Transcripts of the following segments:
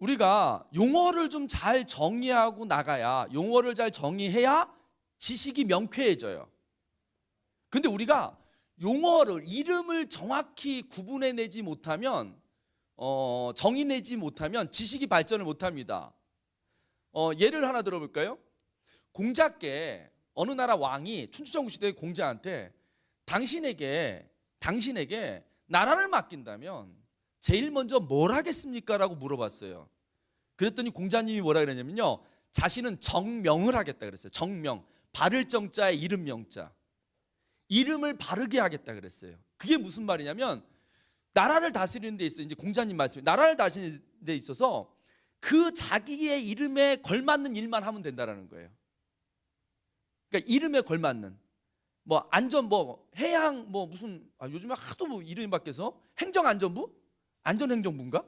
우리가 용어를 좀 잘 정의하고 나가야, 용어를 잘 정의해야 지식이 명쾌해져요. 근데 우리가 용어를, 이름을 정확히 구분해내지 못하면, 정의내지 못하면 지식이 발전을 못합니다. 예를 하나 들어볼까요? 공자께 어느 나라 왕이 춘추전국 시대의 공자한테 당신에게 나라를 맡긴다면 제일 먼저 뭘 하겠습니까? 라고 물어봤어요. 그랬더니 공자님이 뭐라 그랬냐면요, 자신은 정명을 하겠다 그랬어요. 정명, 바를 정자에 이름 명자, 이름을 바르게 하겠다 그랬어요. 그게 무슨 말이냐면, 나라를 다스리는 데 있어서, 이제 공자님 말씀이 나라를 다스리는 데 있어서 그 자기의 이름에 걸맞는 일만 하면 된다라는 거예요. 그러니까 이름에 걸맞는, 뭐 안전, 뭐 해양, 뭐 무슨, 요즘에 하도 뭐 이름이 바뀌어서 행정안전부? 안전행정부인가?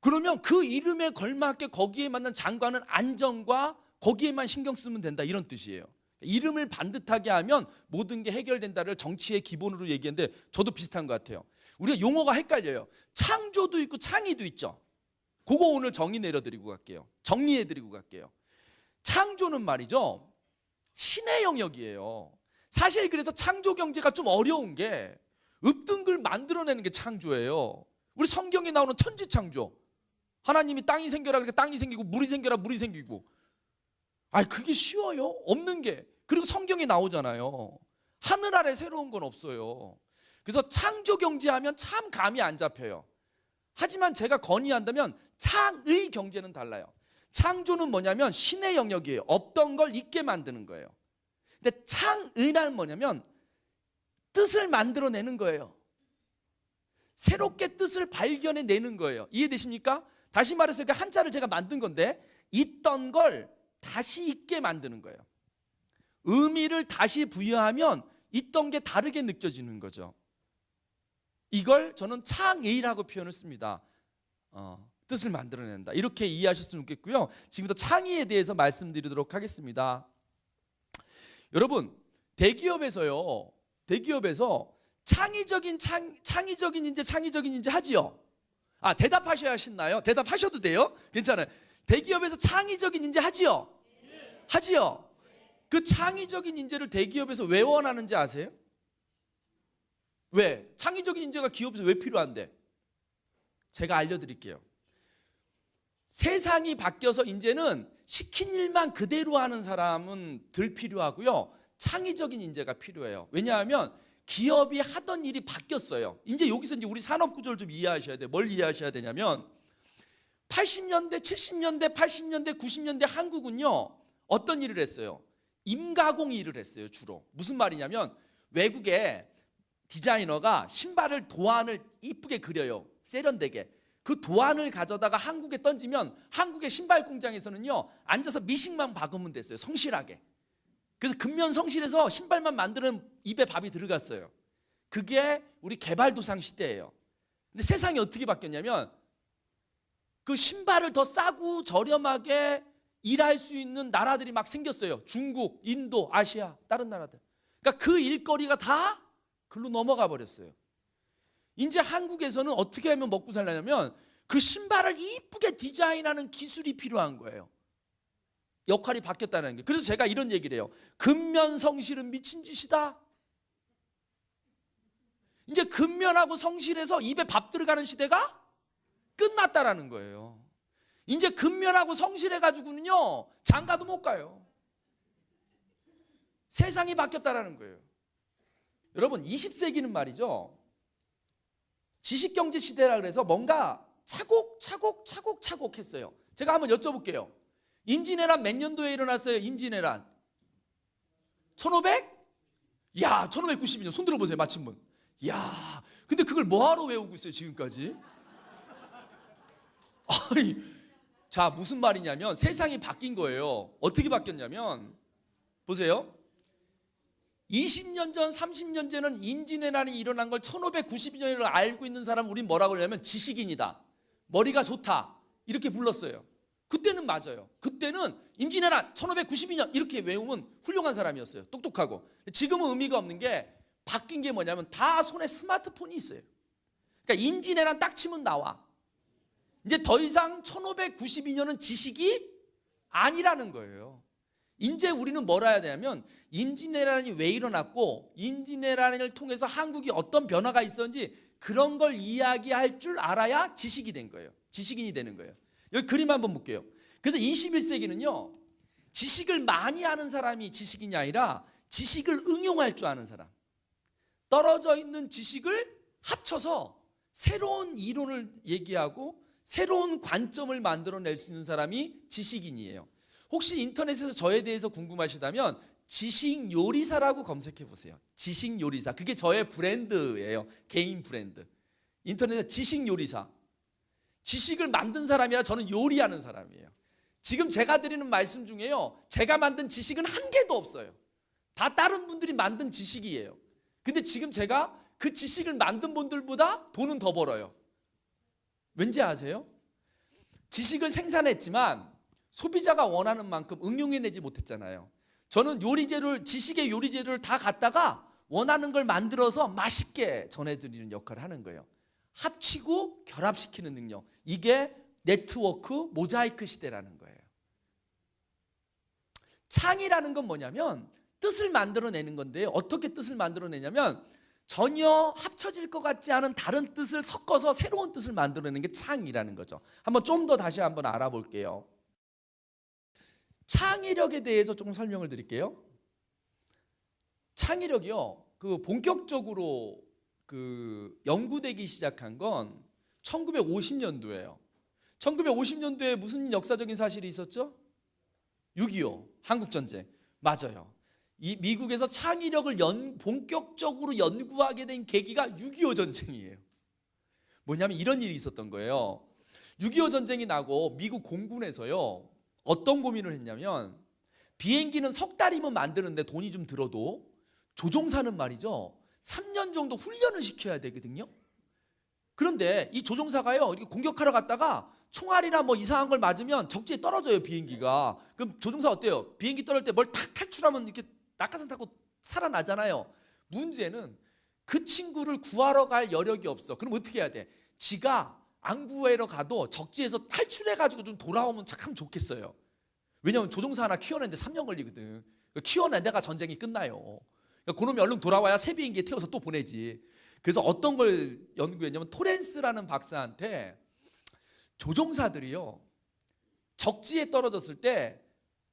그러면 그 이름에 걸맞게 거기에 맞는 장관은 안전과 거기에만 신경 쓰면 된다, 이런 뜻이에요. 이름을 반듯하게 하면 모든 게 해결된다를 정치의 기본으로 얘기했는데, 저도 비슷한 것 같아요. 우리가 용어가 헷갈려요. 창조도 있고 창의도 있죠. 그거 오늘 정의 내려드리고 갈게요. 정리해드리고 갈게요. 창조는 말이죠, 신의 영역이에요. 사실 그래서 창조 경제가 좀 어려운 게, 없던 걸 만들어내는 게 창조예요. 우리 성경에 나오는 천지창조, 하나님이 땅이 생겨라 그러니까 땅이 생기고, 물이 생겨라 물이 생기고, 그게 쉬워요? 없는 게. 그리고 성경에 나오잖아요. 하늘 아래 새로운 건 없어요. 그래서 창조 경제하면 참 감이 안 잡혀요. 하지만 제가 건의한다면 창의 경제는 달라요. 창조는 뭐냐면 신의 영역이에요. 없던 걸 있게 만드는 거예요. 근데 창의란 뭐냐면 뜻을 만들어내는 거예요. 새롭게 뜻을 발견해내는 거예요. 이해되십니까? 다시 말해서 그 한자를 제가 만든 건데, 있던 걸 다시 있게 만드는 거예요. 의미를 다시 부여하면 있던 게 다르게 느껴지는 거죠. 이걸 저는 창의라고 표현을 씁니다. 뜻을 만들어낸다, 이렇게 이해하셨으면 좋겠고요. 지금부터 창의에 대해서 말씀드리도록 하겠습니다. 여러분, 대기업에서 창의적인 인재 하지요? 대답하셔야 신나요? 대답하셔도 돼요? 괜찮아요. 대기업에서 창의적인 인재 하지요? 하지요? 그 창의적인 인재를 대기업에서 왜 원하는지 아세요? 왜? 창의적인 인재가 기업에서 왜 필요한데? 제가 알려드릴게요. 세상이 바뀌어서 이제는 시킨 일만 그대로 하는 사람은 덜 필요하고요, 창의적인 인재가 필요해요. 왜냐하면 기업이 하던 일이 바뀌었어요. 이제 여기서 이제 우리 산업 구조를 좀 이해하셔야 돼요. 뭘 이해하셔야 되냐면, 80년대, 70년대, 80년대, 90년대 한국은요, 어떤 일을 했어요? 임가공 일을 했어요, 주로. 무슨 말이냐면, 외국에 디자이너가 신발을 도안을 이쁘게 그려요, 세련되게. 그 도안을 가져다가 한국에 던지면 한국의 신발 공장에서는요, 앉아서 미싱만 박으면 됐어요, 성실하게. 그래서 근면 성실해서 신발만 만드는 입에 밥이 들어갔어요. 그게 우리 개발도상 시대예요. 근데 세상이 어떻게 바뀌었냐면, 그 신발을 더 싸고 저렴하게 일할 수 있는 나라들이 막 생겼어요. 중국, 인도, 아시아, 다른 나라들. 그러니까 그 일거리가 다 글로 넘어가 버렸어요. 이제 한국에서는 어떻게 하면 먹고 살려냐면, 그 신발을 이쁘게 디자인하는 기술이 필요한 거예요. 역할이 바뀌었다는 게. 그래서 제가 이런 얘기를 해요. 근면 성실은 미친 짓이다. 이제 근면하고 성실해서 입에 밥 들어가는 시대가 끝났다라는 거예요. 이제 근면하고 성실해가지고는요, 장가도 못 가요. 세상이 바뀌었다라는 거예요. 여러분, 20세기는 말이죠, 지식경제 시대라 그래서 뭔가 차곡차곡 했어요. 제가 한번 여쭤볼게요. 임진왜란 몇 년도에 일어났어요? 임진왜란 1500? 1592년. 손 들어보세요, 맞힌 분. 근데 그걸 뭐하러 외우고 있어요, 지금까지? 자, 무슨 말이냐면 세상이 바뀐 거예요. 어떻게 바뀌었냐면, 보세요. 20년 전, 30년 전에는 임진왜란이 일어난 걸 1592년을 알고 있는 사람은 우린 뭐라고 그러냐면 지식인이다, 머리가 좋다, 이렇게 불렀어요. 그때는 맞아요. 그때는 임진왜란 1592년 이렇게 외우면 훌륭한 사람이었어요. 똑똑하고. 지금은 의미가 없는 게, 바뀐 게 뭐냐면 다 손에 스마트폰이 있어요. 그러니까 임진왜란 딱 치면 나와. 이제 더 이상 1592년은 지식이 아니라는 거예요. 이제 우리는 뭘 해야 되냐면 임진왜란이 왜 일어났고 임진왜란을 통해서 한국이 어떤 변화가 있었는지 그런 걸 이야기할 줄 알아야 지식이 된 거예요. 지식인이 되는 거예요. 여기 그림 한번 볼게요. 그래서 21세기는요. 지식을 많이 아는 사람이 지식인이 아니라 지식을 응용할 줄 아는 사람. 떨어져 있는 지식을 합쳐서 새로운 이론을 얘기하고 새로운 관점을 만들어낼 수 있는 사람이 지식인이에요. 혹시 인터넷에서 저에 대해서 궁금하시다면 지식요리사라고 검색해 보세요. 지식요리사. 그게 저의 브랜드예요. 개인 브랜드. 인터넷에 지식요리사. 지식을 만든 사람이 아니라 저는 요리하는 사람이에요. 지금 제가 드리는 말씀 중에요. 제가 만든 지식은 한 개도 없어요. 다 다른 분들이 만든 지식이에요. 근데 지금 제가 그 지식을 만든 분들보다 돈은 더 벌어요. 왠지 아세요? 지식을 생산했지만 소비자가 원하는 만큼 응용해내지 못했잖아요. 저는 지식의 요리재료를 다 갖다가 원하는 걸 만들어서 맛있게 전해드리는 역할을 하는 거예요. 합치고 결합시키는 능력. 이게 네트워크 모자이크 시대라는 거예요. 창이라는 건 뭐냐면 뜻을 만들어내는 건데요. 어떻게 뜻을 만들어내냐면 전혀 합쳐질 것 같지 않은 다른 뜻을 섞어서 새로운 뜻을 만들어내는 게 창이라는 거죠. 한번 좀 더 다시 한번 알아볼게요. 창의력에 대해서 조금 설명을 드릴게요. 창의력이요. 본격적으로 연구되기 시작한 건 1950년도예요. 1950년도에 무슨 역사적인 사실이 있었죠? 6.25 한국전쟁. 맞아요. 이 미국에서 창의력을 본격적으로 연구하게 된 계기가 6.25 전쟁이에요. 뭐냐면 이런 일이 있었던 거예요. 6.25 전쟁이 나고 미국 공군에서요. 어떤 고민을 했냐면 비행기는 석 달이면 만드는데 돈이 좀 들어도 조종사는 말이죠. 3년 정도 훈련을 시켜야 되거든요. 그런데 이 조종사가요. 이렇게 공격하러 갔다가 총알이나 뭐 이상한 걸 맞으면 적지에 떨어져요, 비행기가. 그럼 조종사 어때요? 비행기 떨어질 때 뭘 탁 탈출하면 이렇게 낙하산 타고 살아나잖아요. 문제는 그 친구를 구하러 갈 여력이 없어. 그럼 어떻게 해야 돼? 지가 안 구하러 가도 적지에서 탈출해가지고 좀 돌아오면 참 좋겠어요. 왜냐하면 조종사 하나 키워내는데 3년 걸리거든. 키워낸다가 전쟁이 끝나요. 그러니까 그놈이 얼른 돌아와야 새 비행기에 태워서 또 보내지. 그래서 어떤 걸 연구했냐면 토렌스라는 박사한테 조종사들이요. 적지에 떨어졌을 때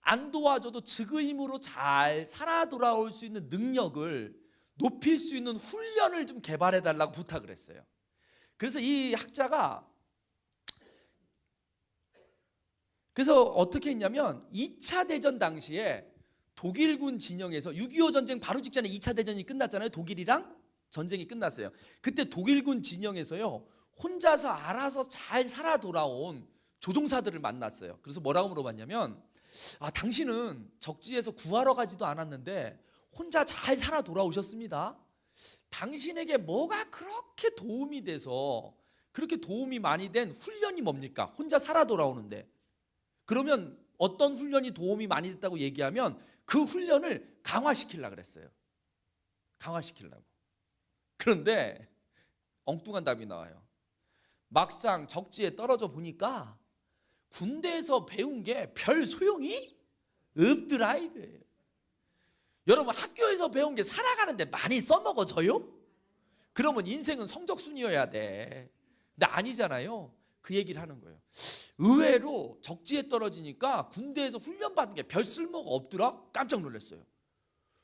안 도와줘도 즉의 힘으로 잘 살아 돌아올 수 있는 능력을 높일 수 있는 훈련을 좀 개발해달라고 부탁을 했어요. 그래서 이 학자가 그래서 어떻게 했냐면 2차 대전 당시에 독일군 진영에서 6.25 전쟁 바로 직전에 2차 대전이 끝났잖아요. 독일이랑 전쟁이 끝났어요. 그때 독일군 진영에서요. 혼자서 알아서 잘 살아 돌아온 조종사들을 만났어요. 그래서 뭐라고 물어봤냐면 당신은 적지에서 구하러 가지도 않았는데 혼자 잘 살아 돌아오셨습니다. 당신에게 뭐가 그렇게 도움이 돼서 그렇게 도움이 많이 된 훈련이 뭡니까? 혼자 살아 돌아오는데. 그러면 어떤 훈련이 도움이 많이 됐다고 얘기하면 그 훈련을 강화시키려고 그랬어요. 강화시키려고. 그런데 엉뚱한 답이 나와요. 막상 적지에 떨어져 보니까 군대에서 배운 게 별 소용이 없더라 이거예요. 여러분 학교에서 배운 게 살아가는데 많이 써먹어져요? 그러면 인생은 성적순이어야 돼. 근데 아니잖아요. 그 얘기를 하는 거예요. 의외로 적지에 떨어지니까 군대에서 훈련받은 게 별 쓸모가 없더라? 깜짝 놀랐어요.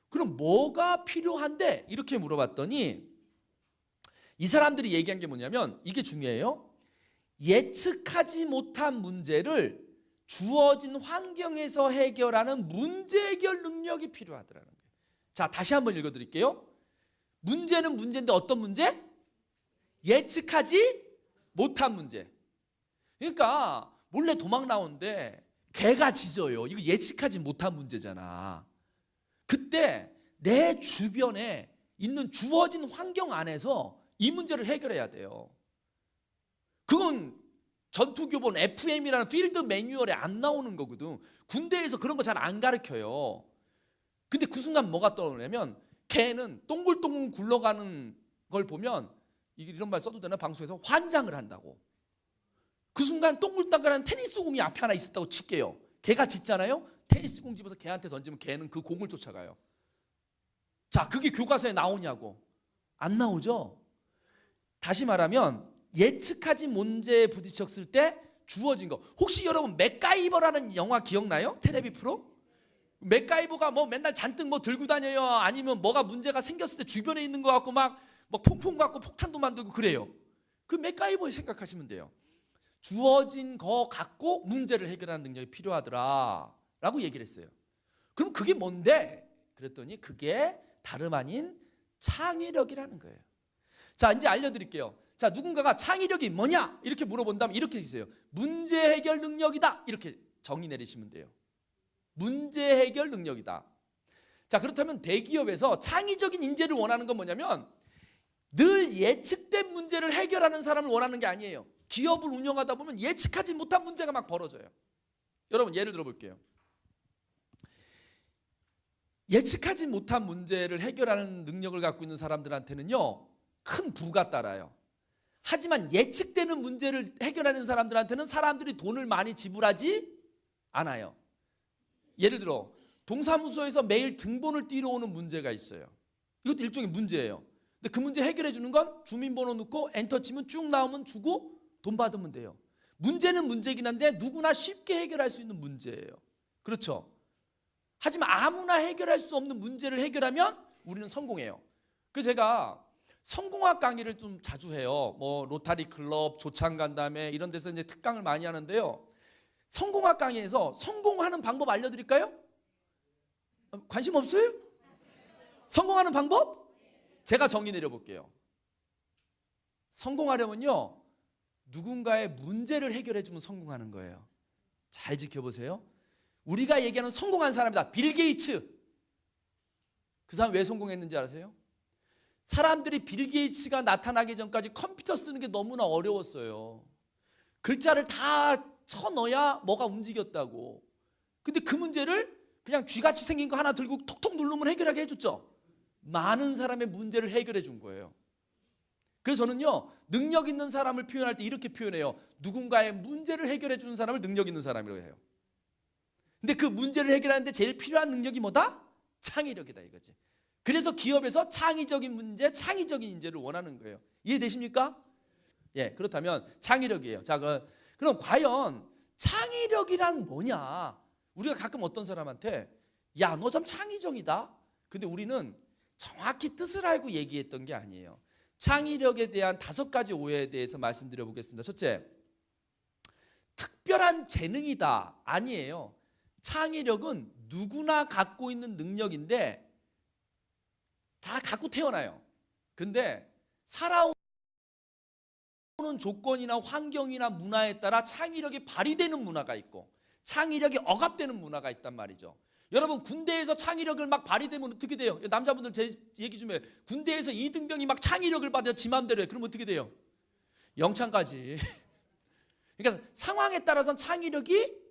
그럼 뭐가 필요한데? 이렇게 물어봤더니 이 사람들이 얘기한 게 뭐냐면 이게 중요해요. 예측하지 못한 문제를 주어진 환경에서 해결하는 문제 해결 능력이 필요하더라는 거예요. 자, 다시 한번 읽어드릴게요. 문제는 문제인데 어떤 문제? 예측하지 못한 문제. 그러니까 몰래 도망 나오는데 개가 짖어요. 이거 예측하지 못한 문제잖아. 그때 내 주변에 있는 주어진 환경 안에서 이 문제를 해결해야 돼요. 그건 전투교본 FM이라는 필드 매뉴얼에 안 나오는 거거든. 군대에서 그런 거 잘 안 가르쳐요. 근데 그 순간 뭐가 떠오르냐면 개는 동글동글 굴러가는 걸 보면 이런 말 써도 되나 방송에서 환장을 한다고. 그 순간 동글동글한 테니스 공이 앞에 하나 있었다고 칠게요. 걔가 짖잖아요. 테니스 공 집어서 걔한테 던지면 걔는 그 공을 쫓아가요. 자, 그게 교과서에 나오냐고. 안 나오죠. 다시 말하면 예측하지 문제에 부딪혔을 때 주어진 거. 혹시 여러분 맥가이버라는 영화 기억나요? 테레비 프로? 맥가이버가 뭐 맨날 잔뜩 뭐 들고 다녀요. 아니면 뭐가 문제가 생겼을 때 주변에 있는 거 갖고 막 퐁퐁 갖고 폭탄도 만들고 그래요. 그 맥가이버에 생각하시면 돼요. 주어진 거 갖고 문제를 해결하는 능력이 필요하더라 라고 얘기를 했어요. 그럼 그게 뭔데? 그랬더니 그게 다름 아닌 창의력이라는 거예요. 자, 이제 알려드릴게요. 자, 누군가가 창의력이 뭐냐? 이렇게 물어본다면 이렇게 있어요. 문제 해결 능력이다. 이렇게 정의 내리시면 돼요. 문제 해결 능력이다. 자, 그렇다면 대기업에서 창의적인 인재를 원하는 건 뭐냐면 늘 예측된 문제를 해결하는 사람을 원하는 게 아니에요. 기업을 운영하다 보면 예측하지 못한 문제가 막 벌어져요. 여러분 예를 들어 볼게요. 예측하지 못한 문제를 해결하는 능력을 갖고 있는 사람들한테는요, 큰 부가 따라요. 하지만 예측되는 문제를 해결하는 사람들한테는 사람들이 돈을 많이 지불하지 않아요. 예를 들어 동사무소에서 매일 등본을 띄러 오는 문제가 있어요. 이것도 일종의 문제예요. 근데 그 문제 해결해 주는 건 주민번호 넣고 엔터 치면 쭉 나오면 주고 돈 받으면 돼요. 문제는 문제긴 한데 누구나 쉽게 해결할 수 있는 문제예요. 그렇죠? 하지만 아무나 해결할 수 없는 문제를 해결하면 우리는 성공해요. 그래서 제가 성공학 강의를 좀 자주 해요. 뭐 로타리 클럽, 조창 간담회 이런 데서 이제 특강을 많이 하는데요. 성공학 강의에서 성공하는 방법 알려드릴까요? 관심 없어요? 성공하는 방법? 제가 정의 내려볼게요. 성공하려면요, 누군가의 문제를 해결해 주면 성공하는 거예요. 잘 지켜보세요. 우리가 얘기하는 성공한 사람이다. 빌 게이츠. 그 사람 왜 성공했는지 아세요? 사람들이 빌 게이츠가 나타나기 전까지 컴퓨터 쓰는 게 너무나 어려웠어요. 글자를 다 쳐넣어야 뭐가 움직였다고. 근데 그 문제를 그냥 쥐같이 생긴 거 하나 들고 톡톡 누르면 해결하게 해줬죠. 많은 사람의 문제를 해결해 준 거예요. 그래서 저는요, 능력 있는 사람을 표현할 때 이렇게 표현해요. 누군가의 문제를 해결해 주는 사람을 능력 있는 사람이라고 해요. 근데 그 문제를 해결하는데 제일 필요한 능력이 뭐다? 창의력이다 이거지. 그래서 기업에서 창의적인 문제, 창의적인 인재를 원하는 거예요. 이해되십니까? 예, 그렇다면 창의력이에요. 자, 그럼 과연 창의력이란 뭐냐? 우리가 가끔 어떤 사람한테 야, 너 좀 창의적이다. 근데 우리는 정확히 뜻을 알고 얘기했던 게 아니에요. 창의력에 대한 5가지 오해에 대해서 말씀드려 보겠습니다. 첫째, 특별한 재능이다. 아니에요. 창의력은 누구나 갖고 있는 능력인데 다 갖고 태어나요. 근데 살아오는 조건이나 환경이나 문화에 따라 창의력이 발휘되는 문화가 있고 창의력이 억압되는 문화가 있단 말이죠. 여러분 군대에서 창의력을 막 발휘되면 어떻게 돼요? 남자분들 제 얘기 좀 해요. 군대에서 이등병이 막 창의력을 받아 지 맘대로 해. 그럼 어떻게 돼요? 영창까지. 그러니까 상황에 따라서는 창의력이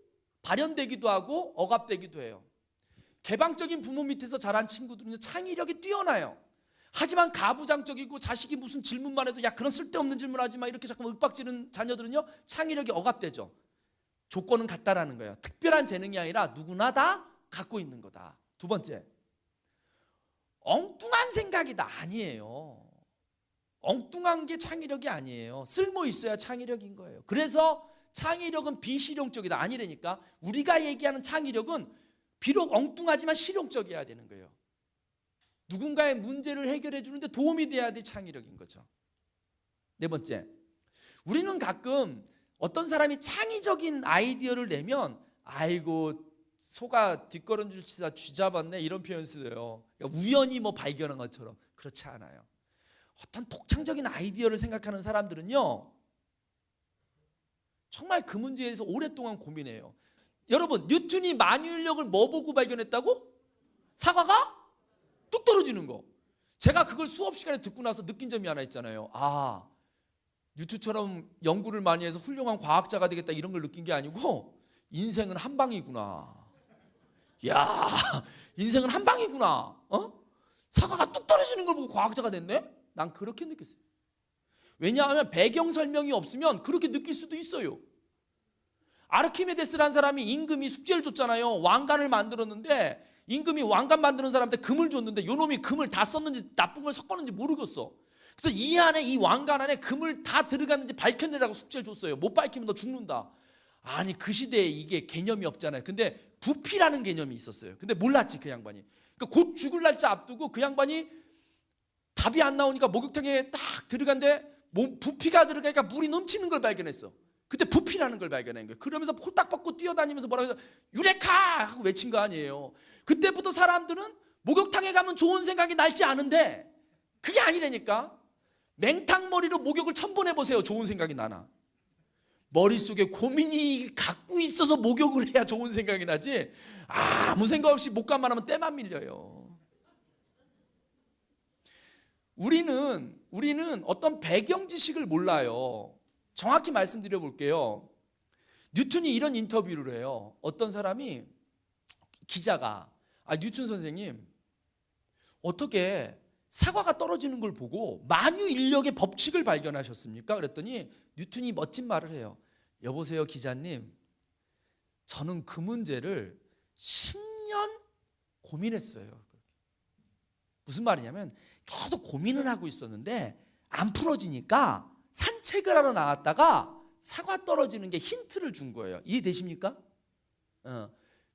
발현되기도 하고 억압되기도 해요. 개방적인 부모 밑에서 자란 친구들은 창의력이 뛰어나요. 하지만 가부장적이고 자식이 무슨 질문만 해도 야 그런 쓸데없는 질문 하지 마 이렇게 자꾸 윽박지르는 자녀들은요 창의력이 억압되죠. 조건은 같다라는 거예요. 특별한 재능이 아니라 누구나 다 갖고 있는 거다. 두 번째, 엉뚱한 생각이다. 아니에요. 엉뚱한 게 창의력이 아니에요. 쓸모 있어야 창의력인 거예요. 그래서 창의력은 비실용적이다. 아니라니까. 우리가 얘기하는 창의력은 비록 엉뚱하지만 실용적이어야 되는 거예요. 누군가의 문제를 해결해 주는데 도움이 돼야 돼 창의력인 거죠. 네 번째, 우리는 가끔 어떤 사람이 창의적인 아이디어를 내면 아이고 소가 뒷걸음질 치다 쥐 잡았네 이런 표현 쓰여요. 우연히 뭐 발견한 것처럼. 그렇지 않아요. 어떤 독창적인 아이디어를 생각하는 사람들은요 정말 그 문제에 대해서 오랫동안 고민해요. 여러분 뉴턴이 만유인력을 뭐 보고 발견했다고? 사과가 뚝 떨어지는 거. 제가 그걸 수업 시간에 듣고 나서 느낀 점이 하나 있잖아요. 아, 뉴턴처럼 연구를 많이 해서 훌륭한 과학자가 되겠다 이런 걸 느낀 게 아니고 인생은 한 방이구나. 야, 인생은 한 방이구나. 사과가 뚝 떨어지는 걸 보고 과학자가 됐네? 난 그렇게 느꼈어요. 왜냐하면 배경 설명이 없으면 그렇게 느낄 수도 있어요. 아르키메데스라는 사람이 임금이 숙제를 줬잖아요. 왕관을 만들었는데 임금이 왕관 만드는 사람한테 금을 줬는데 요놈이 금을 다 썼는지 나쁜 걸 섞었는지 모르겠어. 그래서 이 안에, 이 왕관 안에 금을 다 들어갔는지 밝혀내라고 숙제를 줬어요. 못 밝히면 너 죽는다. 아니, 그 시대에 이게 개념이 없잖아요. 근데 부피라는 개념이 있었어요. 근데 몰랐지, 그 양반이. 그러니까 곧 죽을 날짜 앞두고 그 양반이 답이 안 나오니까 목욕탕에 딱 들어간데 부피가 들어가니까 물이 넘치는 걸 발견했어. 그때 부피라는 걸 발견한 거예요. 그러면서 폴딱 벗고 뛰어다니면서 뭐라고 해서 유레카! 하고 외친 거 아니에요. 그때부터 사람들은 목욕탕에 가면 좋은 생각이 날지 않은데 그게 아니라니까. 맹탕머리로 목욕을 1000번 해보세요. 좋은 생각이 나나. 머릿속에 고민이 갖고 있어서 목욕을 해야 좋은 생각이 나지, 아무 생각 없이 목감만 하면 때만 밀려요. 우리는 어떤 배경 지식을 몰라요. 정확히 말씀드려 볼게요. 뉴턴이 이런 인터뷰를 해요. 어떤 사람이, 기자가, 뉴턴 선생님, 어떻게 사과가 떨어지는 걸 보고 만유인력의 법칙을 발견하셨습니까? 그랬더니 뉴턴이 멋진 말을 해요. 여보세요, 기자님, 저는 그 문제를 10년 고민했어요. 무슨 말이냐면 계속 고민을 하고 있었는데 안 풀어지니까 산책을 하러 나왔다가 사과 떨어지는 게 힌트를 준 거예요. 이해되십니까?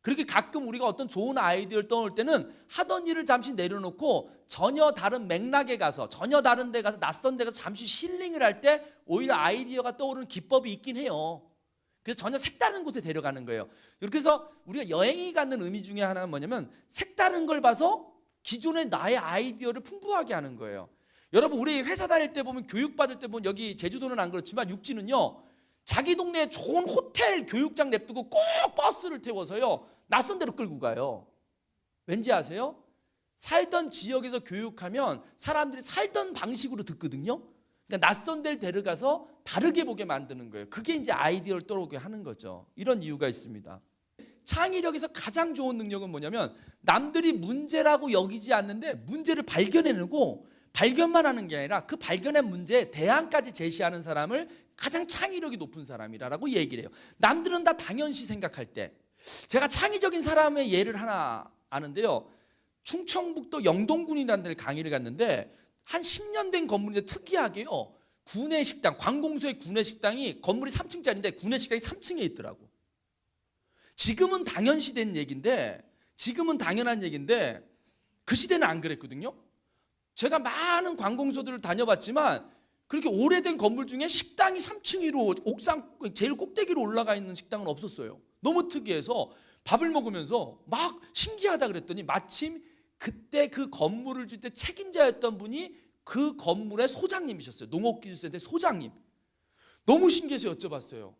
그렇게 가끔 우리가 어떤 좋은 아이디어를 떠올 때는 하던 일을 잠시 내려놓고 전혀 다른 맥락에 가서, 전혀 다른 데 가서, 낯선 데 가서 잠시 힐링을 할 때 오히려 아이디어가 떠오르는 기법이 있긴 해요. 그래서 전혀 색다른 곳에 데려가는 거예요. 이렇게 해서 우리가 여행이 갖는 의미 중에 하나는 뭐냐면 색다른 걸 봐서 기존의 나의 아이디어를 풍부하게 하는 거예요. 여러분, 우리 회사 다닐 때 보면, 교육받을 때 보면, 여기 제주도는 안 그렇지만 육지는요, 자기 동네에 좋은 호텔 교육장 냅두고 꼭 버스를 태워서요 낯선 데로 끌고 가요. 왠지 아세요? 살던 지역에서 교육하면 사람들이 살던 방식으로 듣거든요. 그러니까 낯선 데를 데려가서 다르게 보게 만드는 거예요. 그게 이제 아이디어를 떠오르게 하는 거죠. 이런 이유가 있습니다. 창의력에서 가장 좋은 능력은 뭐냐면, 남들이 문제라고 여기지 않는데 문제를 발견해내고, 발견만 하는 게 아니라 그 발견한 문제에 대안까지 제시하는 사람을 가장 창의력이 높은 사람이라고 얘기를 해요. 남들은 다 당연시 생각할 때, 제가 창의적인 사람의 예를 하나 아는데요. 충청북도 영동군이라는 데를 강의를 갔는데 한 10년 된 건물인데 특이하게요, 구내식당, 관공서의 구내식당이 건물이 3층짜리인데 구내식당이 3층에 있더라고. 지금은 당연시된 얘기인데, 지금은 당연한 얘기인데 그 시대는 안 그랬거든요. 제가 많은 관공서들을 다녀봤지만 그렇게 오래된 건물 중에 식당이 3층 위로 옥상 제일 꼭대기로 올라가 있는 식당은 없었어요. 너무 특이해서 밥을 먹으면서 막 신기하다 그랬더니 마침 그때 그 건물을 질 때 책임자였던 분이 그 건물의 소장님이셨어요. 농업기술센터 소장님. 너무 신기해서 여쭤봤어요.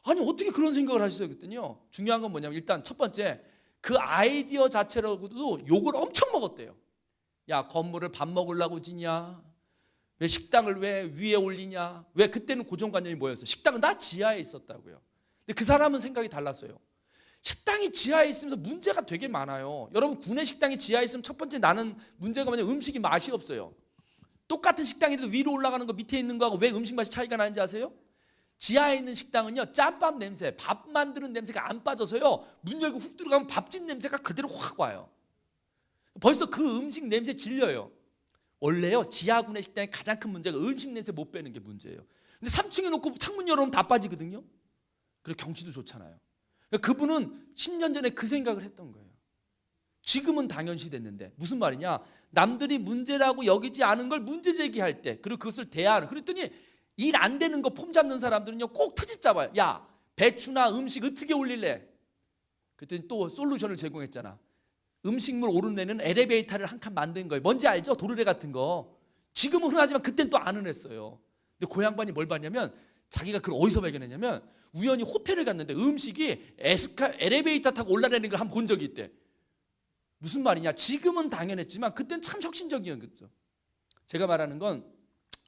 아니, 어떻게 그런 생각을 하셨어요? 그랬더니요, 중요한 건 뭐냐면, 일단 첫 번째, 그 아이디어 자체로도 욕을 엄청 먹었대요. 야, 건물을 밥 먹으려고 지냐? 왜 식당을 왜 위에 올리냐? 왜? 그때는 고정관념이 뭐였어요? 식당은 다 지하에 있었다고요. 근데 그 사람은 생각이 달랐어요. 식당이 지하에 있으면서 문제가 되게 많아요. 여러분, 구내 식당이 지하에 있으면 첫 번째 나는 문제가 뭐냐면 음식이 맛이 없어요. 똑같은 식당인데도 위로 올라가는 거 밑에 있는 거하고 왜 음식 맛이 차이가 나는지 아세요? 지하에 있는 식당은요, 짬밥 냄새, 밥 만드는 냄새가 안 빠져서요, 문 열고 훅 들어가면 밥집 냄새가 그대로 확 와요. 벌써 그 음식 냄새 질려요. 원래요, 지하군의 식당의 가장 큰 문제가 음식 냄새 못 빼는 게 문제예요. 근데 3층에 놓고 창문 열어놓으면 다 빠지거든요. 그리고 경치도 좋잖아요. 그러니까 그분은 10년 전에 그 생각을 했던 거예요. 지금은 당연시 됐는데, 무슨 말이냐? 남들이 문제라고 여기지 않은 걸 문제 제기할 때, 그리고 그것을 대하는, 그랬더니 일 안 되는 거 폼 잡는 사람들은요 꼭 트집 잡아요. 야, 배추나 음식 어떻게 올릴래? 그랬더니 또 솔루션을 제공했잖아. 음식물 오르내는 엘리베이터를 한 칸 만든 거예요. 뭔지 알죠? 도르래 같은 거. 지금은 흔하지만 그땐 또 안 흔했어요. 근데 그 양반이 뭘 봤냐면, 자기가 그걸 어디서 발견했냐면, 우연히 호텔을 갔는데 음식이 엘리베이터 타고 올라내는 걸 한 번 본 적이 있대. 무슨 말이냐? 지금은 당연했지만 그땐 참 혁신적이었겠죠. 제가 말하는 건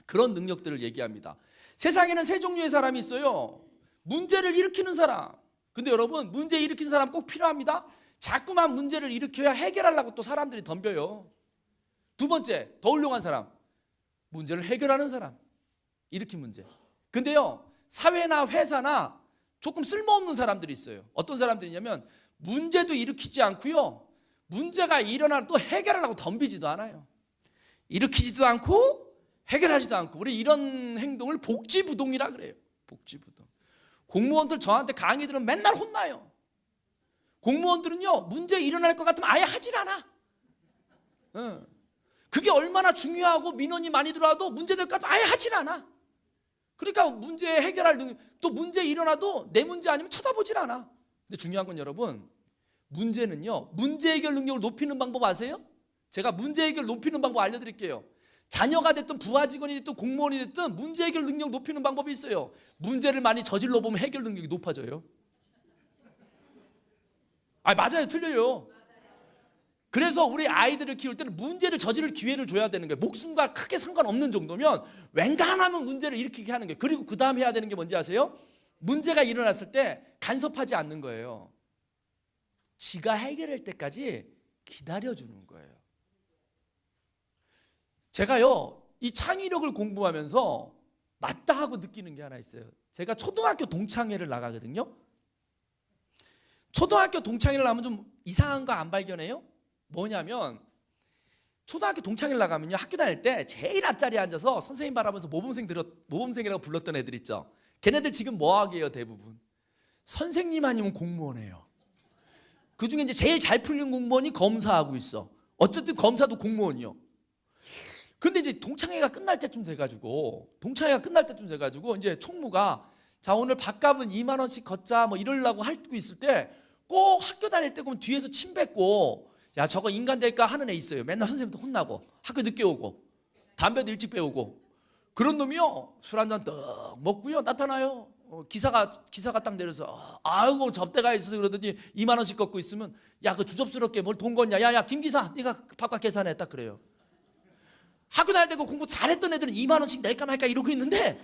그런 능력들을 얘기합니다. 세상에는 세 종류의 사람이 있어요. 문제를 일으키는 사람. 근데 여러분, 문제 일으키는 사람 꼭 필요합니다. 자꾸만 문제를 일으켜야 해결하려고 또 사람들이 덤벼요. 두 번째, 더 훌륭한 사람, 문제를 해결하는 사람, 일으킨 문제. 근데요, 사회나 회사나 조금 쓸모없는 사람들이 있어요. 어떤 사람들이냐면 문제도 일으키지 않고요, 문제가 일어나도 해결하려고 덤비지도 않아요. 일으키지도 않고 해결하지도 않고. 우리 이런 행동을 복지부동이라 그래요. 복지부동. 공무원들 저한테 강의 들으면 맨날 혼나요. 공무원들은요, 문제 일어날 것 같으면 아예 하질 않아. 그게 얼마나 중요하고 민원이 많이 들어와도 문제될 것 같으면 아예 하질 않아. 그러니까 문제 해결할 또 문제 일어나도 내 문제 아니면 쳐다보질 않아. 근데 중요한 건 여러분, 문제는요, 문제 해결 능력을 높이는 방법 아세요? 제가 문제 해결 높이는 방법 알려드릴게요. 자녀가 됐든 부하 직원이 됐든 공무원이 됐든 문제 해결 능력 높이는 방법이 있어요. 문제를 많이 저질러 보면 해결 능력이 높아져요. 맞아요, 틀려요. 그래서 우리 아이들을 키울 때는 문제를 저지를 기회를 줘야 되는 거예요. 목숨과 크게 상관없는 정도면 웬간하면 문제를 일으키게 하는 거예요. 그리고 그 다음 해야 되는 게 뭔지 아세요? 문제가 일어났을 때 간섭하지 않는 거예요. 지가 해결할 때까지 기다려주는 거예요. 제가요, 이 창의력을 공부하면서 맞다 하고 느끼는 게 하나 있어요. 제가 초등학교 동창회를 나가거든요. 초등학교 동창회를 나가면 좀 이상한 거 안 발견해요? 뭐냐면 초등학교 동창회를 나가면요, 학교 다닐 때 제일 앞자리에 앉아서 선생님 바라보면서 모범생이라고 불렀던 애들 있죠. 걔네들 지금 뭐 하게요? 대부분 선생님 아니면 공무원이에요. 그중에 이제 제일 잘 풀린 공무원이 검사하고 있어. 어쨌든 검사도 공무원이요. 근데 이제 동창회가 끝날 때쯤 돼가지고 이제 총무가 자, 오늘 밥값은 2만 원씩 걷자 뭐 이러려고 하고 있을 때 꼭 학교 다닐 때 보면 뒤에서 침 뱉고, 야, 저거 인간 될까 하는 애 있어요. 맨날 선생님도 혼나고 학교 늦게 오고 담배도 일찍 배우고. 그런 놈이요, 술 한잔 떡 먹고요 나타나요. 기사가 딱 내려서 아이고 접대가 있어서 그러더니 2만 원씩 걷고 있으면, 야, 그 주접스럽게 뭘 돈 걷냐, 야야 김 기사 네가 밥값 계산해, 딱 그래요. 학교 다닐 때 그 공부 잘했던 애들은 2만 원씩 낼까 말까 이러고 있는데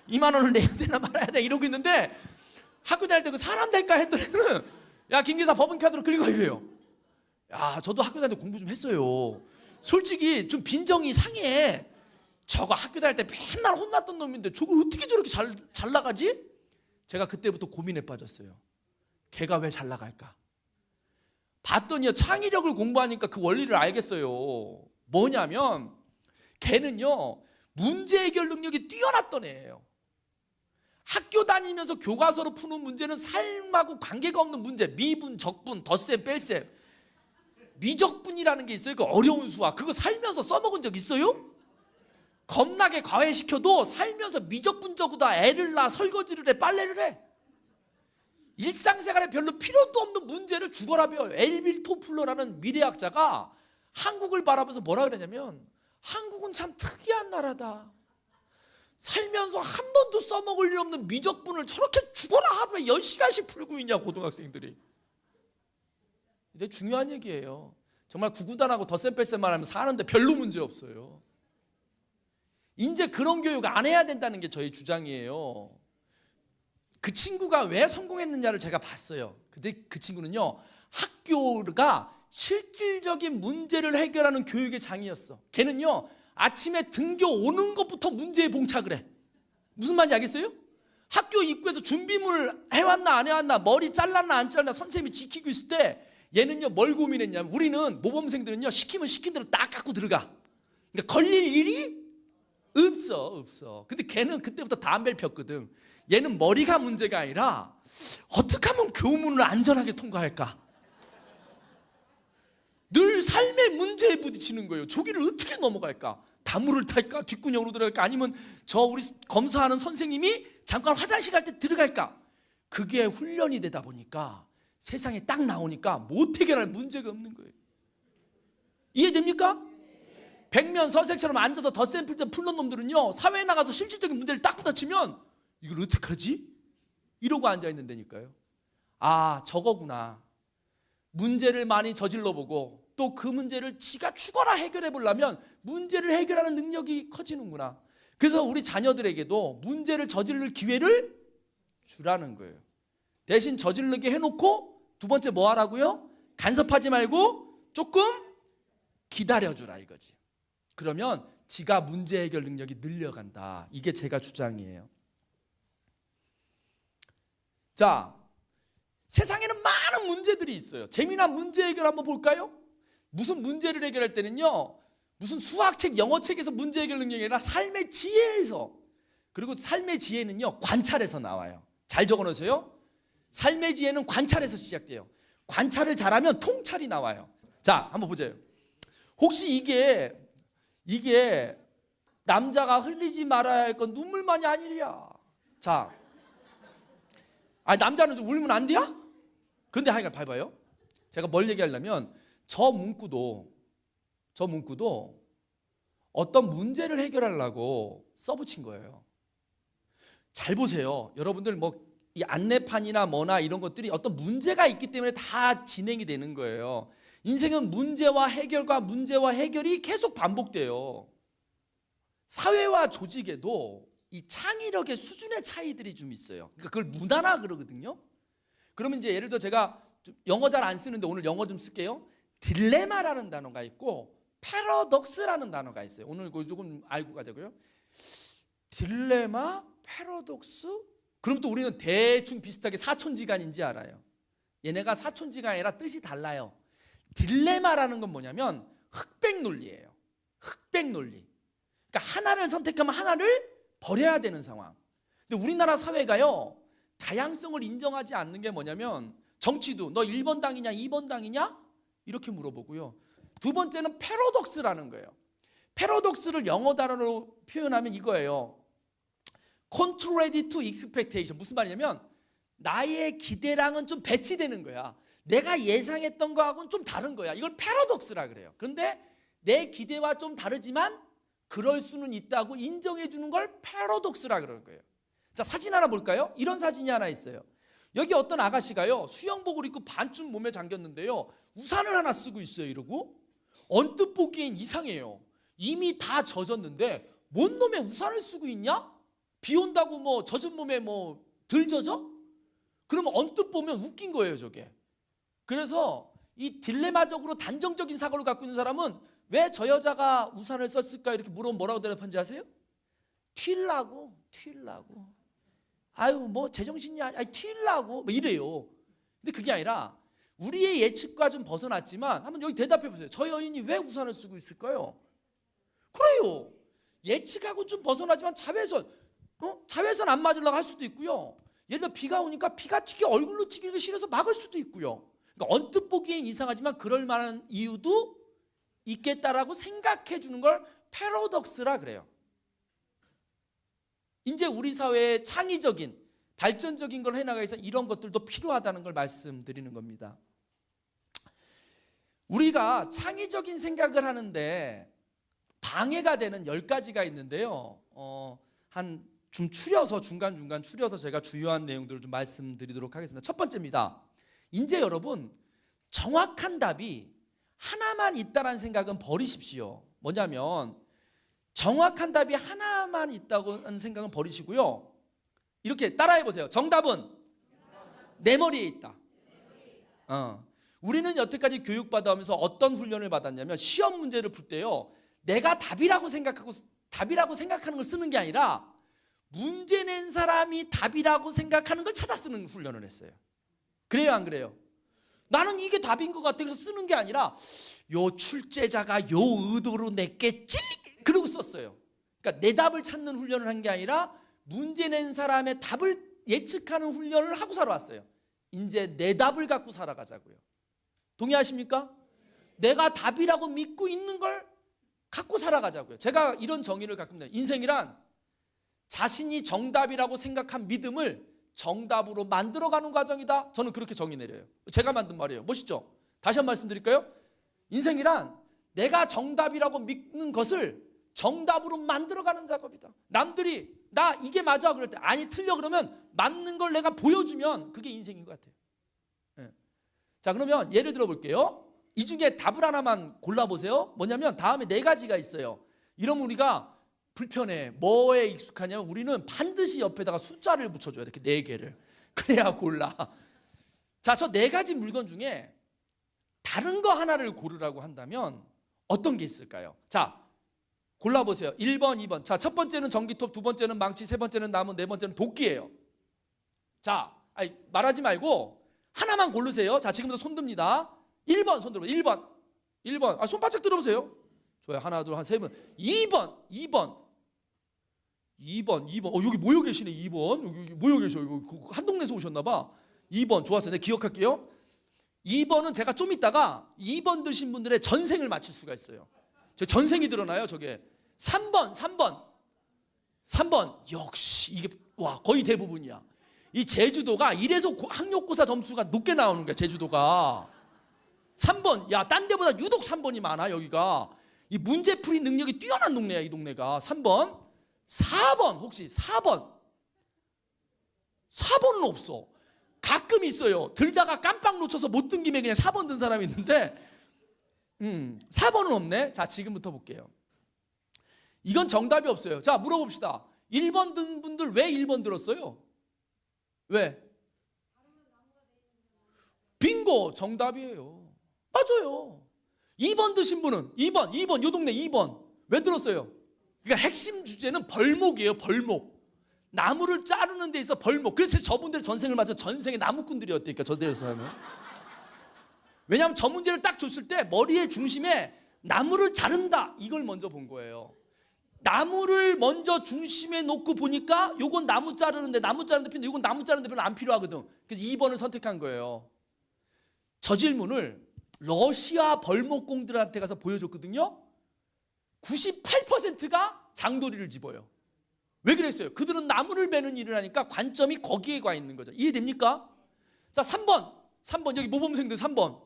2만 원을 내야 되나 말아야 돼 이러고 있는데, 학교 다닐 때 그 사람 될까 했던 애는 야, 김 기사 법인카드로 긁어 이래요. 야, 저도 학교 다닐 때 공부 좀 했어요. 솔직히 좀 빈정이 상해. 저거 학교 다닐 때 맨날 혼났던 놈인데 저거 어떻게 저렇게 잘 나가지? 제가 그때부터 고민에 빠졌어요. 걔가 왜 잘 나갈까? 봤더니요, 창의력을 공부하니까 그 원리를 알겠어요. 뭐냐면 걔는요, 문제 해결 능력이 뛰어났던 애예요. 학교 다니면서 교과서로 푸는 문제는 삶하고 관계가 없는 문제, 미분, 적분, 덧셈, 뺄셈, 미적분이라는 게 있어요. 그 어려운 수학, 그거 살면서 써먹은 적 있어요? 겁나게 과외시켜도 살면서 미적분적으로 애를 낳아 설거지를 해, 빨래를 해. 일상생활에 별로 필요도 없는 문제를 죽어라 배워요. 엘빌 토플러라는 미래학자가 한국을 바라보면서 뭐라 그러냐면, 한국은 참 특이한 나라다. 살면서 한 번도 써먹을 일 없는 미적분을 저렇게 죽어라 하루에 10시간씩 풀고 있냐, 고등학생들이. 근데 중요한 얘기예요. 정말 구구단하고 덧셈 뺄셈만 하면 사는데 별로 문제 없어요. 이제 그런 교육 안 해야 된다는 게 저희 주장이에요. 그 친구가 왜 성공했느냐를 제가 봤어요. 근데 그 친구는요, 학교가 실질적인 문제를 해결하는 교육의 장이었어. 걔는요, 아침에 등교 오는 것부터 문제에 봉착을 해. 무슨 말인지 알겠어요? 학교 입구에서 준비물 해왔나 안 해왔나, 머리 잘랐나 안 잘랐나 선생님이 지키고 있을 때 얘는요, 뭘 고민했냐면, 우리는 모범생들은요, 시키면 시킨 대로 딱 갖고 들어가. 그러니까 걸릴 일이 없어. 근데 걔는 그때부터 담배를 폈거든. 얘는 머리가 문제가 아니라 어떻게 하면 교문을 안전하게 통과할까? 늘 삶의 문제에 부딪히는 거예요. 저기를 어떻게 넘어갈까? 다물을 탈까? 뒷구녕으로 들어갈까? 아니면 저 우리 검사하는 선생님이 잠깐 화장실 갈 때 들어갈까? 그게 훈련이 되다 보니까 세상에 딱 나오니까 못 해결할 문제가 없는 거예요. 이해됩니까? 백면 서색처럼 앉아서 덧셈 풀 때 풀던 놈들은요, 사회에 나가서 실질적인 문제를 딱 부딪히면 이걸 어떡하지? 이러고 앉아있는다니까요. 아, 저거구나. 문제를 많이 저질러 보고 또 그 문제를 지가 죽어라 해결해 보려면 문제를 해결하는 능력이 커지는구나. 그래서 우리 자녀들에게도 문제를 저지를 기회를 주라는 거예요. 대신 저지르게 해놓고 두 번째 뭐 하라고요? 간섭하지 말고 조금 기다려주라 이거지. 그러면 지가 문제 해결 능력이 늘려간다. 이게 제가 주장이에요. 자, 세상에는 많은 문제들이 있어요. 재미난 문제 해결 한번 볼까요? 무슨 문제를 해결할 때는요, 무슨 수학책, 영어책에서 문제 해결 능력이 아니라 삶의 지혜에서, 그리고 삶의 지혜는요 관찰에서 나와요. 잘 적어놓으세요. 삶의 지혜는 관찰에서 시작돼요. 관찰을 잘하면 통찰이 나와요. 자, 한번 보세요. 혹시 이게 남자가 흘리지 말아야 할 건 눈물만이 아니랴. 자, 남자는 좀 울면 안 돼요? 근데 하여간 봐봐요. 제가 뭘 얘기하려면 저 문구도 어떤 문제를 해결하려고 써붙인 거예요. 잘 보세요. 여러분들 뭐 이 안내판이나 뭐나 이런 것들이 어떤 문제가 있기 때문에 다 진행이 되는 거예요. 인생은 문제와 해결과 문제와 해결이 계속 반복돼요. 사회와 조직에도 이 창의력의 수준의 차이들이 좀 있어요. 그러니까 그걸 문화라 그러거든요. 그러면 이제 예를 들어 제가 영어 잘 안 쓰는데 오늘 영어 좀 쓸게요. 딜레마라는 단어가 있고 패러독스라는 단어가 있어요. 오늘 그거 조금 알고 가자고요. 딜레마, 패러독스? 그럼 또 우리는 대충 비슷하게 사촌지간인지 알아요. 얘네가 사촌지간이 아니라 뜻이 달라요. 딜레마라는 건 뭐냐면 흑백 논리예요. 흑백 논리. 그러니까 하나를 선택하면 하나를 버려야 되는 상황. 근데 우리나라 사회가요, 다양성을 인정하지 않는 게 뭐냐면 정치도 너 1번 당이냐 2번 당이냐 이렇게 물어보고요. 두 번째는 패러독스라는 거예요. 패러독스를 영어 단어로 표현하면 이거예요. Contrary to expectation. 무슨 말이냐면 나의 기대랑은 좀 배치되는 거야. 내가 예상했던 거하고는 좀 다른 거야. 이걸 패러독스라 그래요. 그런데 내 기대와 좀 다르지만 그럴 수는 있다고 인정해 주는 걸 패러독스라 그러는 거예요. 자, 사진 하나 볼까요? 이런 사진이 하나 있어요. 여기 어떤 아가씨가요, 수영복을 입고 반쯤 몸에 잠겼는데요, 우산을 하나 쓰고 있어요. 이러고 언뜻 보기엔 이상해요. 이미 다 젖었는데 뭔 놈의 우산을 쓰고 있냐? 비 온다고 뭐 젖은 몸에 뭐 덜 젖어? 그러면 언뜻 보면 웃긴 거예요, 저게. 그래서 이 딜레마적으로 단정적인 사고를 갖고 있는 사람은 왜 저 여자가 우산을 썼을까 이렇게 물어보면 뭐라고 대답한지 아세요? 튈라고. 아유 뭐 제정신이 아니 튈라고 뭐 이래요. 근데 그게 아니라 우리의 예측과 좀 벗어났지만 한번 여기 대답해 보세요. 저 여인이 왜 우산을 쓰고 있을까요? 그래요. 예측하고 좀 벗어나지만 자외선 안 맞으려고 할 수도 있고요. 예를 들어 비가 오니까 비가 튀기 얼굴로 튀기기 싫어서 막을 수도 있고요. 그러니까 언뜻 보기엔 이상하지만 그럴 만한 이유도 있겠다라고 생각해 주는 걸 패러독스라 그래요. 이제 우리 사회의 창의적인 발전적인 걸 해나가기 위해서 이런 것들도 필요하다는 걸 말씀드리는 겁니다. 우리가 창의적인 생각을 하는데 방해가 되는 10가지가 있는데요. 좀 추려서 중간중간 추려서 제가 주요한 내용들을 좀 말씀드리도록 하겠습니다. 첫 번째입니다. 이제 여러분 정확한 답이 하나만 있다는 생각은 버리십시오. 뭐냐면 정확한 답이 하나만 있다고 하는 생각은 버리시고요. 이렇게 따라해 보세요. 정답은 내 머리에 있다. 우리는 여태까지 교육받아오면서 어떤 훈련을 받았냐면 시험 문제를 풀 때요, 내가 답이라고 생각하는 걸 쓰는 게 아니라 문제 낸 사람이 답이라고 생각하는 걸 찾아 쓰는 훈련을 했어요. 그래요, 안 그래요? 나는 이게 답인 것 같아. 그래서 쓰는 게 아니라 요 출제자가 요 의도로 냈겠지? 그러고 썼어요. 그러니까 내 답을 찾는 훈련을 한 게 아니라 문제 낸 사람의 답을 예측하는 훈련을 하고 살아왔어요. 이제 내 답을 갖고 살아가자고요. 동의하십니까? 내가 답이라고 믿고 있는 걸 갖고 살아가자고요. 제가 이런 정의를 갖고 있습니다. 인생이란 자신이 정답이라고 생각한 믿음을 정답으로 만들어가는 과정이다. 저는 그렇게 정의 내려요. 제가 만든 말이에요. 멋있죠? 다시 한 번 말씀드릴까요? 인생이란 내가 정답이라고 믿는 것을 정답으로 만들어가는 작업이다. 남들이 나 이게 맞아 그럴 때 아니 틀려 그러면 맞는 걸 내가 보여주면 그게 인생인 것 같아요. 네. 자, 그러면 예를 들어 볼게요. 이 중에 답을 하나만 골라보세요. 뭐냐면 다음에 4가지가 있어요. 이러면 우리가 불편해. 뭐에 익숙하냐면 우리는 반드시 옆에다가 숫자를 붙여줘야 돼. 이렇게 4개를. 그래야 골라. 자, 저 4가지 물건 중에 다른 거 하나를 고르라고 한다면 어떤 게 있을까요? 자, 골라보세요. 1번, 2번. 자, 첫 번째는 전기톱, 두 번째는 망치, 세 번째는 나무, 네 번째는 도끼예요. 자, 아니, 말하지 말고 하나만 고르세요. 자, 지금부터 손 듭니다. 1번 손 들어보세요. 1번. 아, 손 바짝 들어보세요. 좋아요. 하나, 둘, 한 세 번. 2번. 여기 모여 계시네. 2번. 여기 모여 계셔. 이거 한 동네에서 오셨나 봐. 2번. 좋았어요. 내가 기억할게요. 2번은 제가 좀 이따가 2번 드신 분들의 전생을 맞출 수가 있어요. 저 전생이 드러나요, 저게. 3번. 역시 이게 와, 거의 대부분이야. 이 제주도가 이래서 학력고사 점수가 높게 나오는 거야, 제주도가. 3번. 야, 딴 데보다 유독 3번이 많아, 여기가. 이 문제풀이 능력이 뛰어난 동네야, 이 동네가. 3번. 4번. 혹시 4번은 없어. 가끔 있어요. 들다가 깜빡 놓쳐서 못 든 김에 그냥 4번 든 사람이 있는데 4번은 없네. 자, 지금부터 볼게요. 이건 정답이 없어요. 자, 물어봅시다. 1번 든 분들 왜 1번 들었어요? 왜? 빙고, 정답이에요. 맞아요. 2번 드신 분은 2번 요 동네 2번 왜 들었어요? 그러니까 핵심 주제는 벌목이에요. 벌목. 나무를 자르는 데 있어 벌목. 그래서 저분들 전생을 맞춰 전생의 나무꾼들이었다니까, 저들 사람은. 왜냐하면 저 문제를 딱 줬을 때 머리의 중심에 나무를 자른다, 이걸 먼저 본 거예요. 나무를 먼저 중심에 놓고 보니까 요건 나무 자르는데 필요한데 이건 나무 자르는데 별로 안 필요하거든. 그래서 2번을 선택한 거예요. 저 질문을 러시아 벌목공들한테 가서 보여줬거든요. 98%가 장도리를 집어요. 왜 그랬어요? 그들은 나무를 베는 일을 하니까 관점이 거기에 가 있는 거죠. 이해됩니까? 자, 3번 여기 모범생들 3번.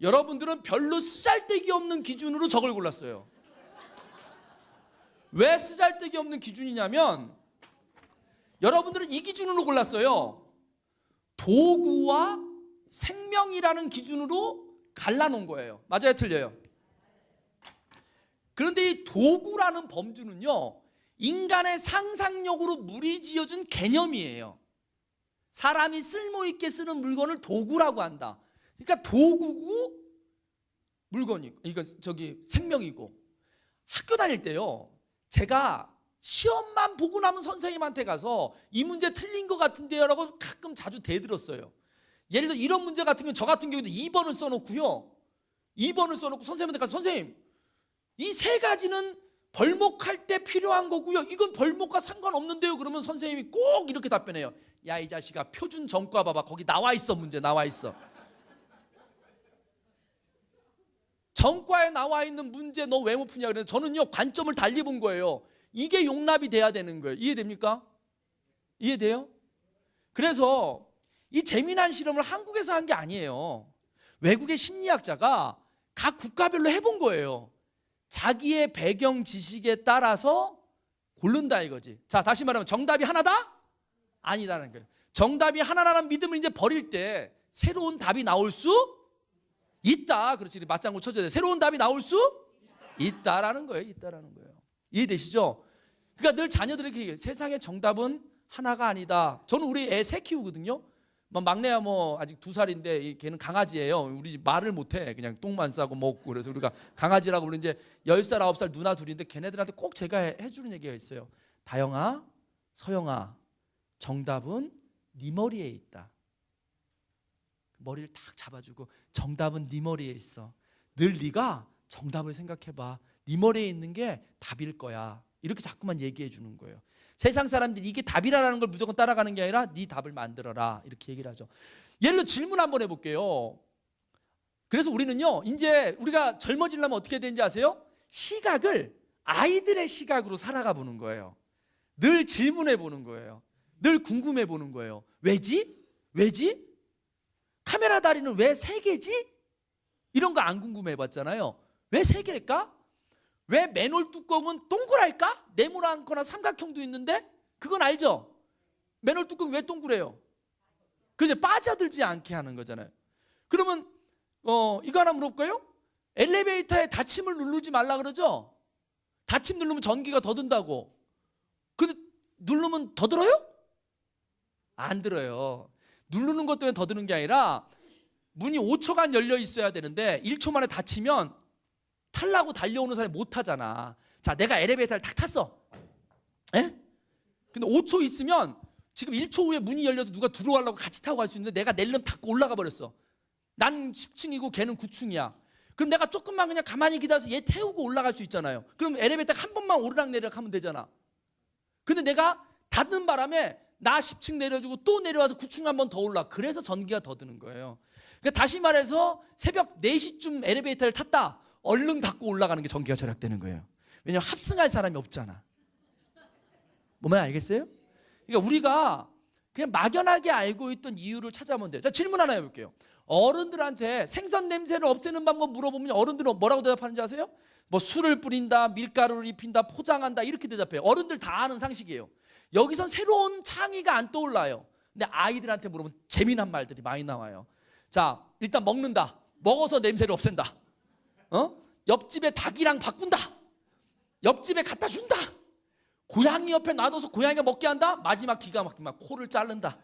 여러분들은 별로 쓰잘데기 없는 기준으로 저걸 골랐어요. 왜 쓰잘데기 없는 기준이냐면 여러분들은 이 기준으로 골랐어요. 도구와 생명이라는 기준으로 갈라놓은 거예요. 맞아요, 틀려요? 그런데 이 도구라는 범주는요, 인간의 상상력으로 무리지어준 개념이에요. 사람이 쓸모있게 쓰는 물건을 도구라고 한다. 그러니까 도구고 물건이고, 그러니까 생명이고. 학교 다닐 때요, 제가 시험만 보고 나면 선생님한테 가서 이 문제 틀린 것 같은데요 라고 가끔 자주 대들었어요. 예를 들어 이런 문제 같으면 저 같은 경우도 2번을 써놓고요, 2번을 써놓고 선생님한테 가서 선생님, 이 세 가지는 벌목할 때 필요한 거고요, 이건 벌목과 상관없는데요. 그러면 선생님이 꼭 이렇게 답변해요. 야, 이 자식아, 표준 전과 봐봐. 거기 나와 있어. 문제 나와 있어. 전과에 나와 있는 문제 너 왜 못 푸냐 그래서 저는요, 관점을 달리 본 거예요. 이게 용납이 돼야 되는 거예요. 이해됩니까? 이해돼요? 그래서 이 재미난 실험을 한국에서 한 게 아니에요. 외국의 심리학자가 각 국가별로 해본 거예요. 자기의 배경 지식에 따라서 고른다 이거지. 자, 다시 말하면 정답이 하나다? 아니다라는 거예요. 정답이 하나라는 믿음을 이제 버릴 때 새로운 답이 나올 수 있다. 그렇지, 맞장구 쳐줘야 돼. 새로운 답이 나올 수 있다라는 거예요. 이해되시죠? 그러니까 늘 자녀들에게 얘기해요. 세상의 정답은 하나가 아니다. 저는 우리 애 새 키우거든요. 막내야 아직 2살인데 걔는 강아지예요. 우리 집 말을 못해. 그냥 똥만 싸고 먹고. 그래서 우리가 강아지라고 부르는 이제 10살 9살 누나 둘인데 걔네들한테 꼭 제가 해주는 얘기가 있어요. 다영아, 서영아, 정답은 네 머리에 있다. 머리를 탁 잡아주고 정답은 네 머리에 있어. 늘 네가 정답을 생각해봐. 네 머리에 있는 게 답일 거야. 이렇게 자꾸만 얘기해 주는 거예요. 세상 사람들이 이게 답이라는 걸 무조건 따라가는 게 아니라 네 답을 만들어라, 이렇게 얘기를 하죠. 예를 들어 질문 한번 해볼게요. 그래서 우리는요, 이제 우리가 젊어지려면 어떻게 되는지 아세요? 시각을 아이들의 시각으로 살아가 보는 거예요. 늘 질문해 보는 거예요. 늘 궁금해 보는 거예요. 왜지? 카메라 다리는 왜 3개지? 이런 거 안 궁금해 봤잖아요. 왜 3개일까? 왜 맨홀 뚜껑은 동그랄까? 네모나거나 삼각형도 있는데 그건 알죠? 맨홀 뚜껑이 왜 동그래요? 그죠? 빠져들지 않게 하는 거잖아요. 그러면 이거 하나 물어볼까요? 엘리베이터에 닫힘을 누르지 말라 그러죠? 닫힘 누르면 전기가 더 든다고. 근데 누르면 더 들어요? 안 들어요. 누르는 것 때문에 더 드는 게 아니라 문이 5초간 열려 있어야 되는데 1초 만에 닫히면 타려고 달려오는 사람이 못 타잖아. 자, 내가 엘리베이터를 탁 탔어. 에? 근데 5초 있으면 지금 1초 후에 문이 열려서 누가 들어가려고 같이 타고 갈 수 있는데 내가 낼름 닫고 올라가 버렸어. 난 10층이고 걔는 9층이야. 그럼 내가 조금만 그냥 가만히 기다려서 얘 태우고 올라갈 수 있잖아요. 그럼 엘리베이터 한 번만 오르락내리락 하면 되잖아. 근데 내가 닫는 바람에 나 10층 내려주고 또 내려와서 9층 한 번 더 올라. 그래서 전기가 더 드는 거예요. 그러니까 다시 말해서 새벽 4시쯤 엘리베이터를 탔다. 얼른 닫고 올라가는 게 전기가 절약되는 거예요. 왜냐하면 합승할 사람이 없잖아. 뭐만 알겠어요? 그러니까 우리가 그냥 막연하게 알고 있던 이유를 찾아보면 돼요. 자, 질문 하나 해볼게요. 어른들한테 생선 냄새를 없애는 방법 물어보면 어른들은 뭐라고 대답하는지 아세요? 뭐 술을 뿌린다, 밀가루를 입힌다, 포장한다 이렇게 대답해요. 어른들 다 아는 상식이에요. 여기선 새로운 창의가 안 떠올라요. 근데 아이들한테 물어보면 재미난 말들이 많이 나와요. 자, 일단 먹는다. 먹어서 냄새를 없앤다. 옆집에 닭이랑 바꾼다. 옆집에 갖다 준다. 고양이 옆에 놔둬서 고양이가 먹게 한다. 마지막 기가 막히면 코를 자른다.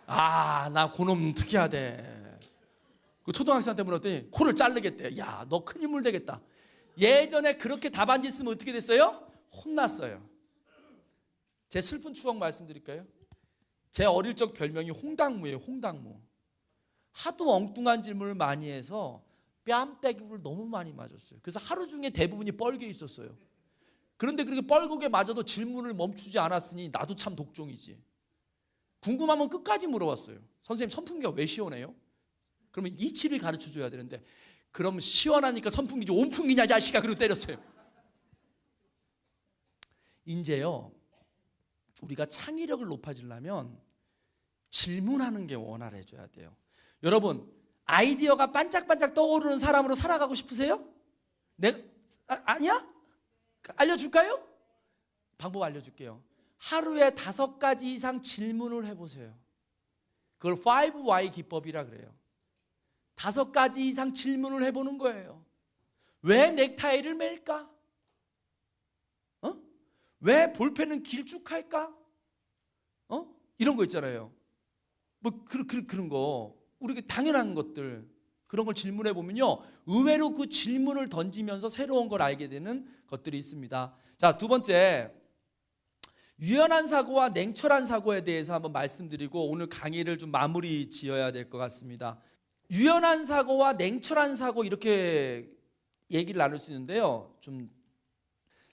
아, 나 그놈 어떻게 해야 돼? 그 초등학생한테 물었더니 코를 자르겠대. 야, 너 큰 인물 되겠다. 예전에 그렇게 답안지 쓰면 어떻게 됐어요? 혼났어요. 제 슬픈 추억 말씀드릴까요? 제 어릴 적 별명이 홍당무예요. 홍당무. 하도 엉뚱한 질문을 많이 해서 뺨때기를 너무 많이 맞았어요. 그래서 하루 중에 대부분이 뻘게 있었어요. 그런데 그렇게 뻘겋게 맞아도 질문을 멈추지 않았으니 나도 참 독종이지. 궁금하면 끝까지 물어봤어요. 선생님, 선풍기가 왜 시원해요? 그러면 이치를 가르쳐줘야 되는데, 그럼 시원하니까 선풍기지 온풍기냐 자식아, 그리고 때렸어요. 이제요, 우리가 창의력을 높아지려면 질문하는 게 원활해져야 돼요. 여러분, 아이디어가 반짝반짝 떠오르는 사람으로 살아가고 싶으세요? 아니야? 알려줄까요? 방법 알려줄게요. 하루에 5가지 이상 질문을 해보세요. 그걸 5Y 기법이라 그래요. 5가지 이상 질문을 해보는 거예요. 왜 넥타이를 맬까? 왜 볼펜은 길쭉할까? 이런 거 있잖아요. 뭐 그런 거, 우리가 당연한 것들, 그런 걸 질문해 보면요, 의외로 그 질문을 던지면서 새로운 걸 알게 되는 것들이 있습니다. 자, 두 번째, 유연한 사고와 냉철한 사고에 대해서 한번 말씀드리고 오늘 강의를 좀 마무리 지어야 될 것 같습니다. 유연한 사고와 냉철한 사고, 이렇게 얘기를 나눌 수 있는데요.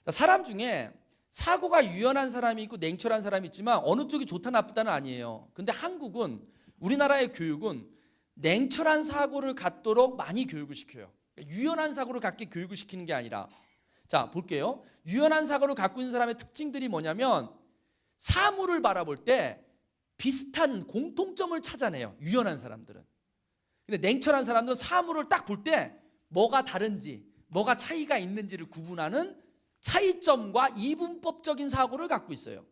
사람 중에 사고가 유연한 사람이 있고 냉철한 사람이 있지만 어느 쪽이 좋다 나쁘다는 아니에요. 근데 한국은, 우리나라의 교육은 냉철한 사고를 갖도록 많이 교육을 시켜요. 유연한 사고를 갖게 교육을 시키는 게 아니라, 자, 볼게요. 유연한 사고를 갖고 있는 사람의 특징들이 뭐냐면, 사물을 바라볼 때 비슷한 공통점을 찾아내요, 유연한 사람들은. 근데 냉철한 사람들은 사물을 딱 볼 때 뭐가 다른지, 뭐가 차이가 있는지를 구분하는 차이점과 이분법적인 사고를 갖고 있어요.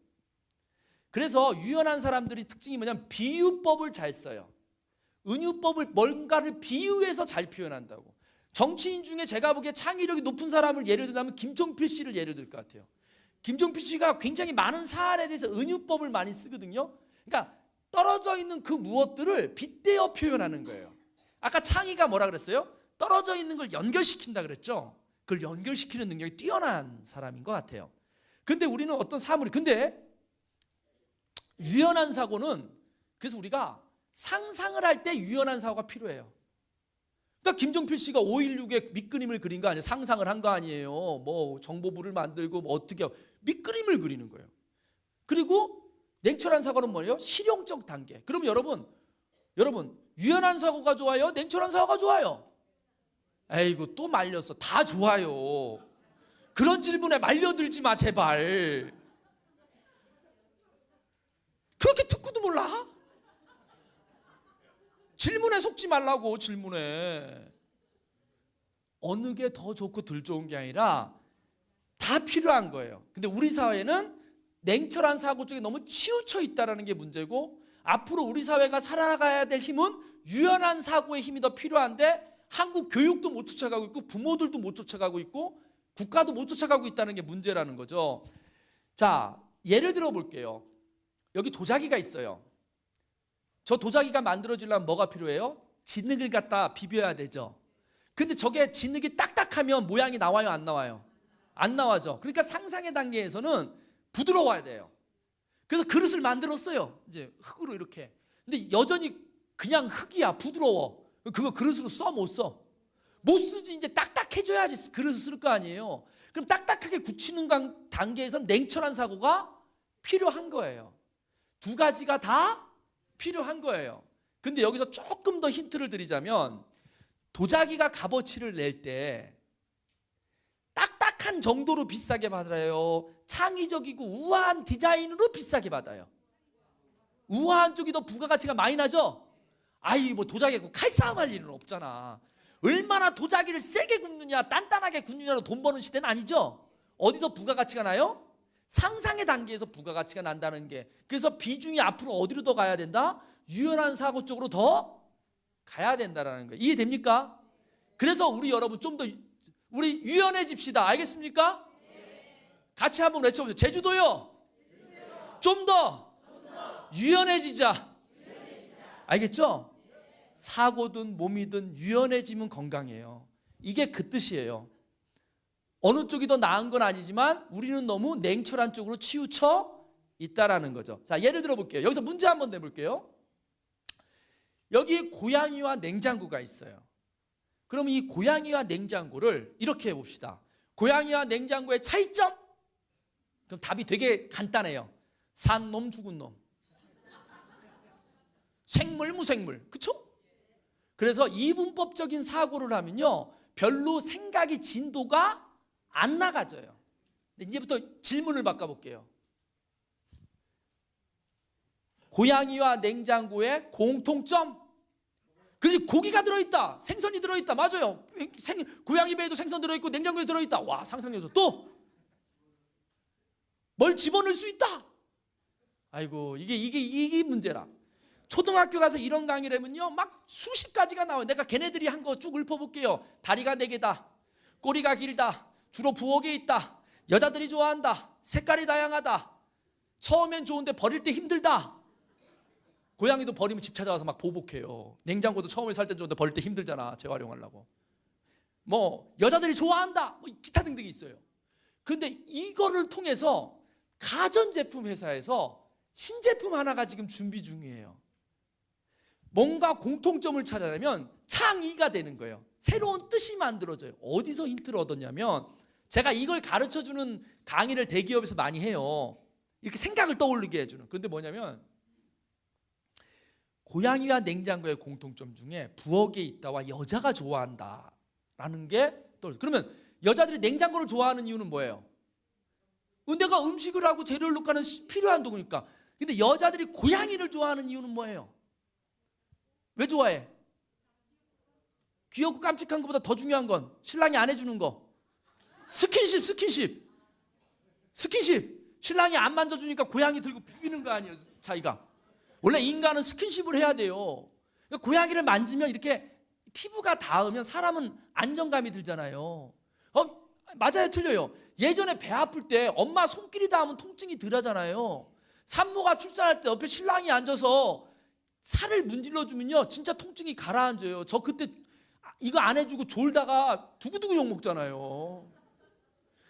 그래서 유연한 사람들의 특징이 뭐냐면 비유법을 잘 써요. 은유법을, 뭔가를 비유해서 잘 표현한다고. 정치인 중에 제가 보기에 창의력이 높은 사람을 예를 들면 김종필 씨를 예를 들 것 같아요. 김종필 씨가 굉장히 많은 사안에 대해서 은유법을 많이 쓰거든요. 그러니까 떨어져 있는 그 무엇들을 빗대어 표현하는 거예요. 아까 창의가 뭐라 그랬어요? 떨어져 있는 걸 연결시킨다 그랬죠. 그걸 연결시키는 능력이 뛰어난 사람인 것 같아요. 근데 우리는 어떤 사물이, 근데 유연한 사고는, 그래서 우리가 상상을 할 때 유연한 사고가 필요해요. 그러니까 김종필 씨가 5.16에 밑그림을 그린 거 아니에요? 상상을 한 거 아니에요? 뭐 정보부를 만들고 뭐 어떻게 밑그림을 그리는 거예요. 그리고 냉철한 사고는 뭐예요? 실용적 단계. 그럼 여러분 유연한 사고가 좋아요? 냉철한 사고가 좋아요? 에이구, 또 말렸어. 다 좋아요. 그런 질문에 말려들지 마, 제발. 그렇게 듣고도 몰라? 질문에 속지 말라고. 질문에 어느 게 더 좋고 덜 좋은 게 아니라 다 필요한 거예요. 근데 우리 사회는 냉철한 사고 쪽에 너무 치우쳐 있다는 게 문제고, 앞으로 우리 사회가 살아가야 될 힘은 유연한 사고의 힘이 더 필요한데 한국 교육도 못 쫓아가고 있고 부모들도 못 쫓아가고 있고 국가도 못 쫓아가고 있다는 게 문제라는 거죠. 자, 예를 들어 볼게요. 여기 도자기가 있어요. 저 도자기가 만들어지려면 뭐가 필요해요? 진흙을 갖다 비벼야 되죠. 근데 저게 진흙이 딱딱하면 모양이 나와요, 안 나와요? 안 나와죠. 그러니까 상상의 단계에서는 부드러워야 돼요. 그래서 그릇을 만들었어요. 이제 흙으로 이렇게. 근데 여전히 그냥 흙이야. 부드러워. 그거 그릇으로 써 못 써? 못 쓰지. 이제 딱딱해져야지 그릇을 쓸 거 아니에요. 그럼 딱딱하게 굳히는 단계에서 냉철한 사고가 필요한 거예요. 두 가지가 다 필요한 거예요. 근데 여기서 조금 더 힌트를 드리자면 도자기가 값어치를 낼 때 딱딱한 정도로 비싸게 받아요? 창의적이고 우아한 디자인으로 비싸게 받아요? 우아한 쪽이 더 부가가치가 많이 나죠? 아이 뭐 도자기고 칼싸움할 일은 없잖아. 얼마나 도자기를 세게 굽느냐 단단하게 굽느냐로 돈 버는 시대는 아니죠? 어디 더 부가가치가 나요? 상상의 단계에서 부가가치가 난다는 게. 그래서 비중이 앞으로 어디로 더 가야 된다? 유연한 사고 쪽으로 더 가야 된다는 거예요. 이해됩니까? 그래서 우리 여러분 좀 더 우리 유연해집시다. 알겠습니까? 같이 한번 외쳐보세요. 제주도요. 좀 더 유연해지자. 알겠죠? 사고든 몸이든 유연해지면 건강해요. 이게 그 뜻이에요. 어느 쪽이 더 나은 건 아니지만 우리는 너무 냉철한 쪽으로 치우쳐 있다라는 거죠. 자, 예를 들어 볼게요. 여기서 문제 한번 내볼게요. 여기 고양이와 냉장고가 있어요. 그럼 이 고양이와 냉장고를 이렇게 해봅시다. 고양이와 냉장고의 차이점? 그럼 답이 되게 간단해요. 산 놈 죽은 놈. 생물 무생물. 그쵸? 그래서 이분법적인 사고를 하면요 별로 생각이 진도가 안 나가져요. 이제부터 질문을 바꿔볼게요. 고양이와 냉장고의 공통점. 그렇지, 고기가 들어있다, 생선이 들어있다. 맞아요. 고양이 배에도 생선 들어있고 냉장고에 들어있다. 와, 상상력도. 또 뭘 집어넣을 수 있다. 아이고, 이게 문제라. 초등학교 가서 이런 강의를 하면요 막 수십 가지가 나와요. 내가 걔네들이 한 거 쭉 읊어볼게요. 다리가 4개다, 꼬리가 길다, 주로 부엌에 있다, 여자들이 좋아한다, 색깔이 다양하다, 처음엔 좋은데 버릴 때 힘들다. 고양이도 버리면 집 찾아와서 막 보복해요. 냉장고도 처음에 살 때 좋은데 버릴 때 힘들잖아, 재활용하려고. 뭐 여자들이 좋아한다, 뭐 기타 등등이 있어요. 근데 이거를 통해서 가전제품 회사에서 신제품 하나가 지금 준비 중이에요. 뭔가 공통점을 찾아내면 창의가 되는 거예요. 새로운 뜻이 만들어져요. 어디서 힌트를 얻었냐면 제가 이걸 가르쳐주는 강의를 대기업에서 많이 해요. 이렇게 생각을 떠올리게 해주는. 근데 뭐냐면 고양이와 냉장고의 공통점 중에 부엌에 있다와 여자가 좋아한다라는 게 떠올려요. 그러면 여자들이 냉장고를 좋아하는 이유는 뭐예요? 내가 음식을 하고 재료를 넣고 하는 필요한 도구니까. 근데 여자들이 고양이를 좋아하는 이유는 뭐예요? 왜 좋아해? 귀엽고 깜찍한 것보다 더 중요한 건 신랑이 안 해주는 거. 스킨십. 신랑이 안 만져주니까 고양이 들고 비비는 거 아니에요, 자기가. 원래 인간은 스킨십을 해야 돼요. 그러니까 고양이를 만지면 이렇게 피부가 닿으면 사람은 안정감이 들잖아요. 맞아요, 틀려요? 예전에 배 아플 때 엄마 손길이 닿으면 통증이 덜 하잖아요. 산모가 출산할 때 옆에 신랑이 앉아서 살을 문질러주면요 진짜 통증이 가라앉아요. 저 그때 이거 안 해주고 졸다가 두고두고 욕먹잖아요.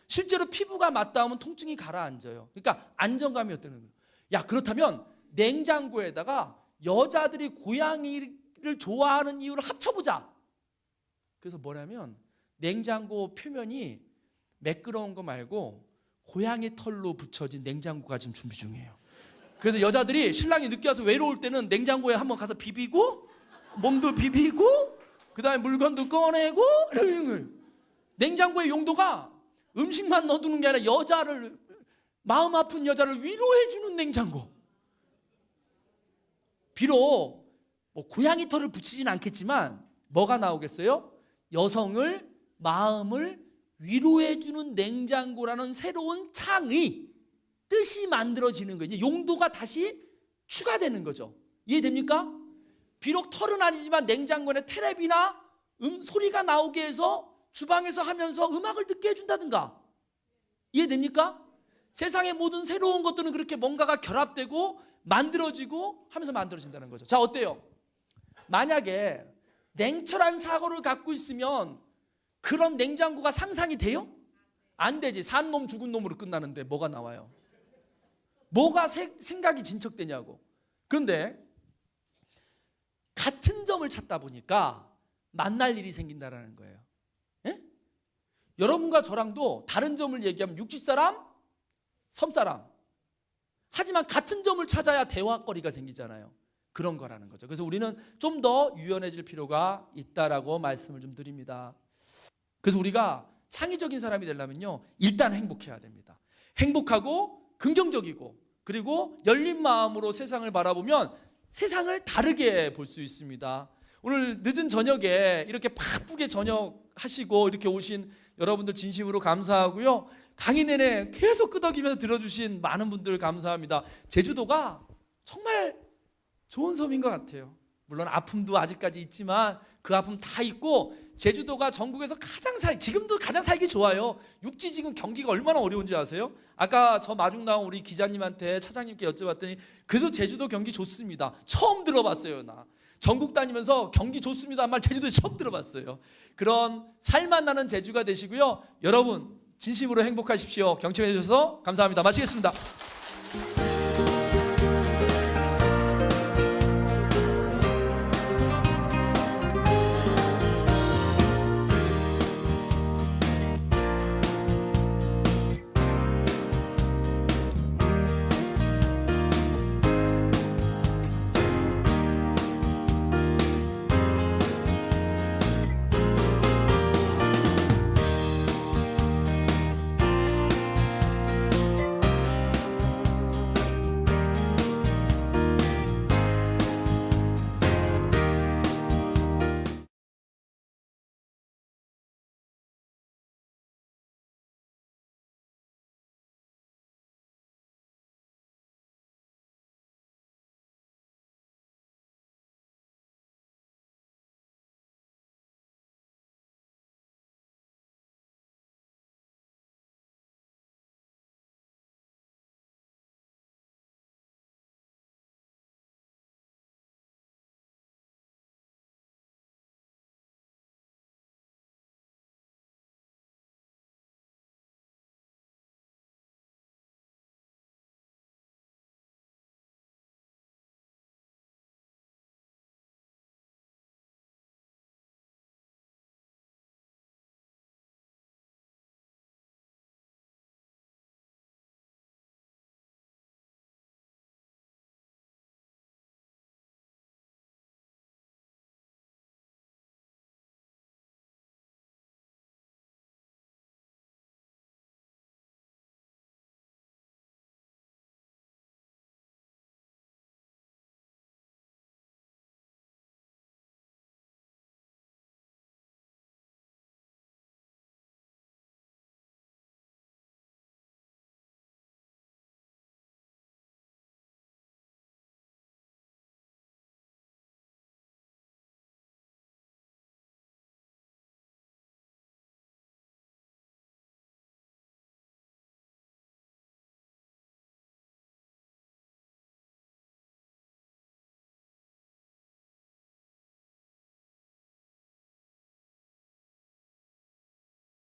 실제로 피부가 맞닿으면 통증이 가라앉아요. 그러니까 안정감이 없다는 거예요. 야, 그렇다면 냉장고에다가 여자들이 고양이를 좋아하는 이유를 합쳐보자. 그래서 뭐냐면 냉장고 표면이 매끄러운 거 말고 고양이 털로 붙여진 냉장고가 지금 준비 중이에요. 그래서 여자들이 신랑이 늦게 와서 외로울 때는 냉장고에 한번 가서 비비고 몸도 비비고 그 다음에 물건도 꺼내고 이러는 거예요. 냉장고의 용도가 음식만 넣어두는 게 아니라 여자를, 마음 아픈 여자를 위로해주는 냉장고. 비록 뭐 고양이 털을 붙이진 않겠지만 뭐가 나오겠어요? 여성을, 마음을 위로해주는 냉장고라는 새로운 창의, 뜻이 만들어지는 거예요. 용도가 다시 추가되는 거죠. 이해됩니까? 비록 털은 아니지만 냉장고에 테레비나 소리가 나오게 해서 주방에서 하면서 음악을 듣게 해준다든가. 이해됩니까? 세상의 모든 새로운 것들은 그렇게 뭔가가 결합되고 만들어지고 하면서 만들어진다는 거죠. 자, 어때요? 만약에 냉철한 사고를 갖고 있으면 그런 냉장고가 상상이 돼요? 안 되지. 산 놈 죽은 놈으로 끝나는데 뭐가 나와요? 뭐가 생각이 진척되냐고. 그런데 같은 점을 찾다 보니까 만날 일이 생긴다라는 거예요. 예? 여러분과 저랑도 다른 점을 얘기하면 육지사람, 섬사람. 하지만 같은 점을 찾아야 대화거리가 생기잖아요. 그런 거라는 거죠. 그래서 우리는 좀 더 유연해질 필요가 있다라고 말씀을 좀 드립니다. 그래서 우리가 창의적인 사람이 되려면요, 일단 행복해야 됩니다. 행복하고 긍정적이고 그리고 열린 마음으로 세상을 바라보면 세상을 다르게 볼 수 있습니다. 오늘 늦은 저녁에 이렇게 바쁘게 저녁 하시고 이렇게 오신 여러분들 진심으로 감사하고요. 강의 내내 계속 끄덕이면서 들어주신 많은 분들 감사합니다. 제주도가 정말 좋은 섬인 것 같아요. 물론 아픔도 아직까지 있지만 그 아픔 다 있고, 제주도가 전국에서 지금도 가장 살기 좋아요. 육지 지금 경기가 얼마나 어려운지 아세요? 아까 저 마중 나온 우리 기자님한테, 차장님께 여쭤봤더니 그래도 제주도 경기 좋습니다. 처음 들어봤어요. 나 전국 다니면서 경기 좋습니다 말 제주도에 처음 들어봤어요. 그런 살만 나는 제주가 되시고요. 여러분 진심으로 행복하십시오. 경청해 주셔서 감사합니다. 마치겠습니다.